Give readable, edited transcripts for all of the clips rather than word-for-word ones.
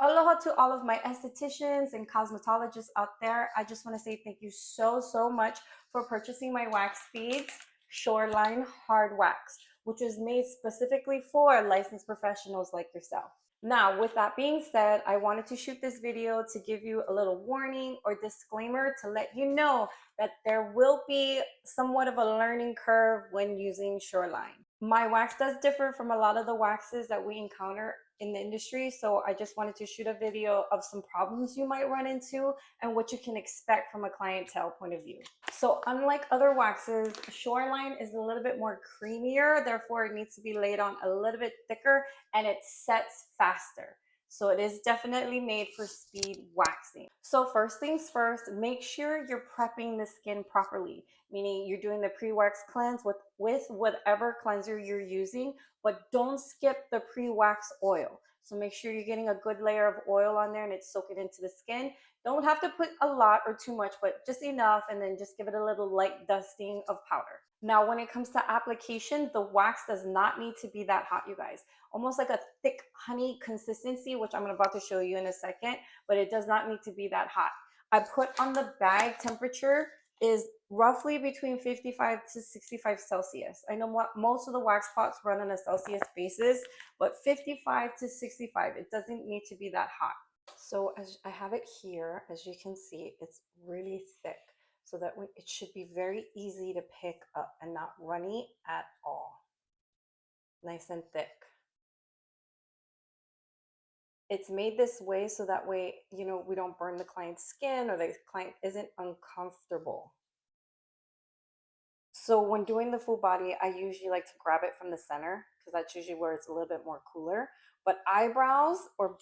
Aloha to all of my estheticians and cosmetologists out there. I just want to say thank you so much for purchasing my wax beads, Shoreline Hard Wax, which was made specifically for licensed professionals like yourself. Now, with that being said, I wanted to shoot this video to give you a little warning or disclaimer to let you know that there will be somewhat of a learning curve when using Shoreline. My wax does differ from a lot of the waxes that we encounter in the industry, so I just wanted to shoot a video of some problems you might run into and what you can expect from a clientele point of view. So unlike other waxes, Shoreline is a little bit more creamier, therefore it needs to be laid on a little bit thicker and it sets faster. So it is definitely made for speed waxing. So first things first, make sure you're prepping the skin properly, meaning you're doing the pre-wax cleanse with whatever cleanser you're using, but don't skip the pre-wax oil. So make sure you're getting a good layer of oil on there and it's soaking into the skin. Don't have to put a lot or too much, but just enough, and then just give it a little light dusting of powder. Now, when it comes to application, the wax does not need to be that hot, you guys. Almost like a thick honey consistency, which I'm about to show you in a second, but it does not need to be that hot. I put on the bag temperature is roughly between 55 to 65 Celsius. I know most of the wax pots run on a Celsius basis, but 55 to 65, it doesn't need to be that hot. So as I have it here, as you can see, it's really thick. So that it should be very easy to pick up and not runny at all. Nice and thick. It's made this way so that way, we don't burn the client's skin or the client isn't uncomfortable. So when doing the full body, I usually like to grab it from the center because that's usually where it's a little bit more cooler. But eyebrows or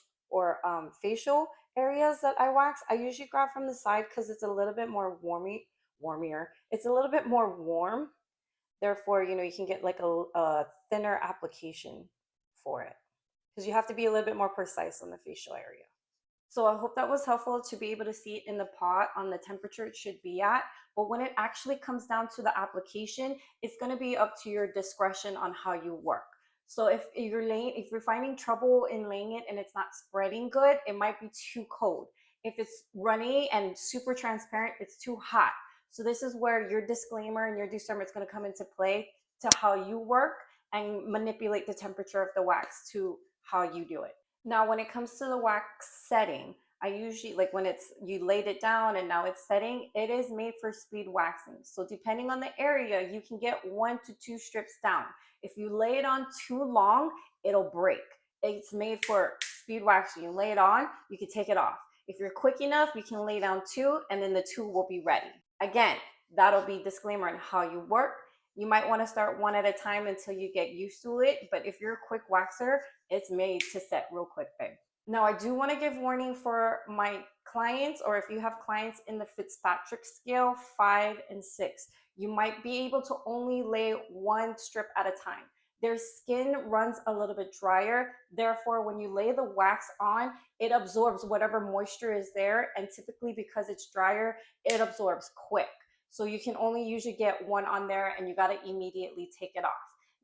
facial areas that I wax, I usually grab from the side because it's a little bit more warmier. It's a little bit more warm. Therefore, you can get like a thinner application for it because you have to be a little bit more precise on the facial area. So I hope that was helpful to be able to see it in the pot on the temperature it should be at. But when it actually comes down to the application, it's going to be up to your discretion on how you work. So if you're finding trouble in laying it and it's not spreading good, it might be too cold. If it's runny and super transparent, it's too hot. So this is where your disclaimer and your discernment is going to come into play to how you work and manipulate the temperature of the wax to how you do it. Now, when it comes to the wax setting, I usually like when you laid it down and now it's setting, it is made for speed waxing. So depending on the area, you can get 1 to 2 strips down. If you lay it on too long, it'll break. It's made for speed waxing. You lay it on, you can take it off. If you're quick enough, you can lay down 2 and then the 2 will be ready. Again, that'll be disclaimer on how you work. You might want to start one at a time until you get used to it. But if you're a quick waxer, it's made to set real quick, babe. Now, I do want to give warning for my clients, or if you have clients in the Fitzpatrick scale, 5 and 6, you might be able to only lay 1 strip at a time. Their skin runs a little bit drier. Therefore, when you lay the wax on, it absorbs whatever moisture is there. And typically because it's drier, it absorbs quick. So you can only usually get 1 on there and you got to immediately take it off.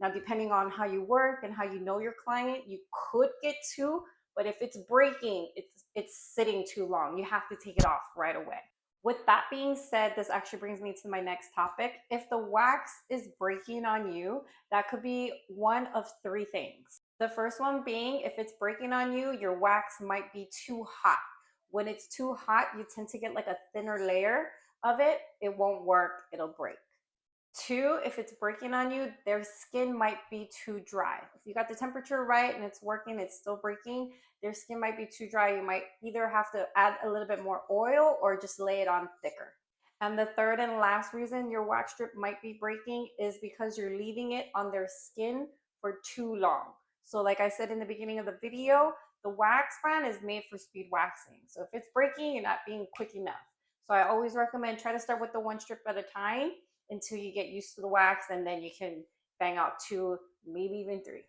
Now, depending on how you work and how you know your client, you could get 2, but if it's breaking, it's sitting too long. You have to take it off right away. With that being said, this actually brings me to my next topic. If the wax is breaking on you, that could be one of 3 things. The first one being, if it's breaking on you, your wax might be too hot. When it's too hot, you tend to get like a thinner layer of it. It won't work, it'll break. 2, if it's breaking on you, their skin might be too dry. If you got the temperature right and it's working, it's still breaking, their skin might be too dry. You might either have to add a little bit more oil or just lay it on thicker. And the third and last reason your wax strip might be breaking is because you're leaving it on their skin for too long. So like I said in the beginning of the video, the wax brand is made for speed waxing. So if it's breaking, you're not being quick enough. So I always recommend try to start with the 1 strip at a time until you get used to the wax, and then you can bang out 2, maybe even 3.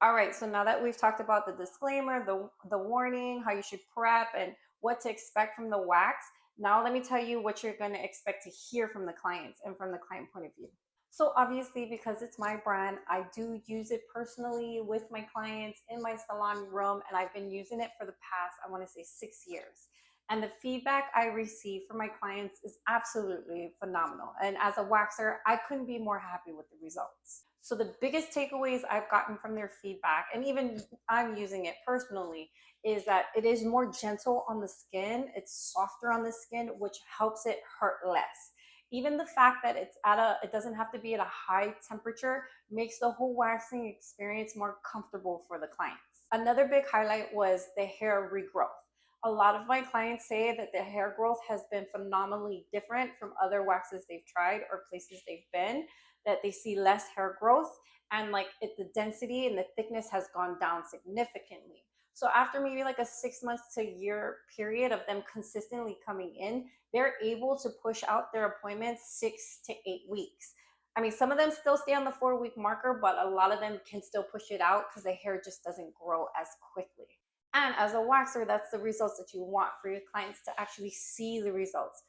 All right, so now that we've talked about the disclaimer, the warning, how you should prep, and what to expect from the wax, now let me tell you what you're going to expect to hear from the clients and from the client point of view. So obviously, because it's my brand, I do use it personally with my clients in my salon room, and I've been using it for the past, I want to say, 6 years. And the feedback I receive from my clients is absolutely phenomenal. And as a waxer, I couldn't be more happy with the results. So the biggest takeaways I've gotten from their feedback, and even I'm using it personally, is that it is more gentle on the skin, it's softer on the skin, which helps it hurt less. Even the fact that it doesn't have to be at a high temperature makes the whole waxing experience more comfortable for the clients. Another big highlight was the hair regrowth. A lot of my clients say that the hair growth has been phenomenally different from other waxes they've tried or places they've been, that they see less hair growth, and the density and the thickness has gone down significantly. So after maybe like a 6 months to year period of them consistently coming in, they're able to push out their appointments 6 to 8 weeks. I mean, some of them still stay on the 4 week marker, but a lot of them can still push it out because the hair just doesn't grow as quickly. And as a waxer, that's the results that you want for your clients to actually see the results,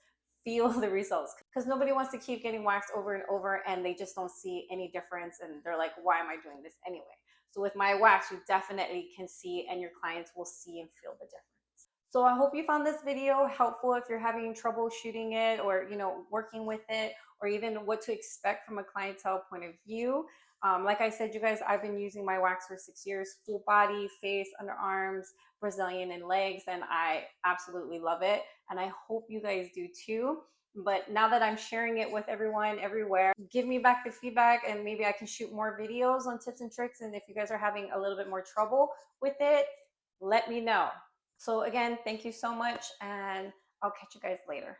feel the results. Because nobody wants to keep getting waxed over and over and they just don't see any difference. And they're like, why am I doing this anyway? So with my wax, you definitely can see, and your clients will see and feel the difference. So I hope you found this video helpful if you're having trouble shooting it, or working with it, or even what to expect from a clientele point of view. Like I said, you guys, I've been using my wax for 6 years, full body, face, underarms, Brazilian, and legs, and I absolutely love it. And I hope you guys do too. But now that I'm sharing it with everyone everywhere, give me back the feedback and maybe I can shoot more videos on tips and tricks. And if you guys are having a little bit more trouble with it, let me know. So again, thank you so much, and I'll catch you guys later.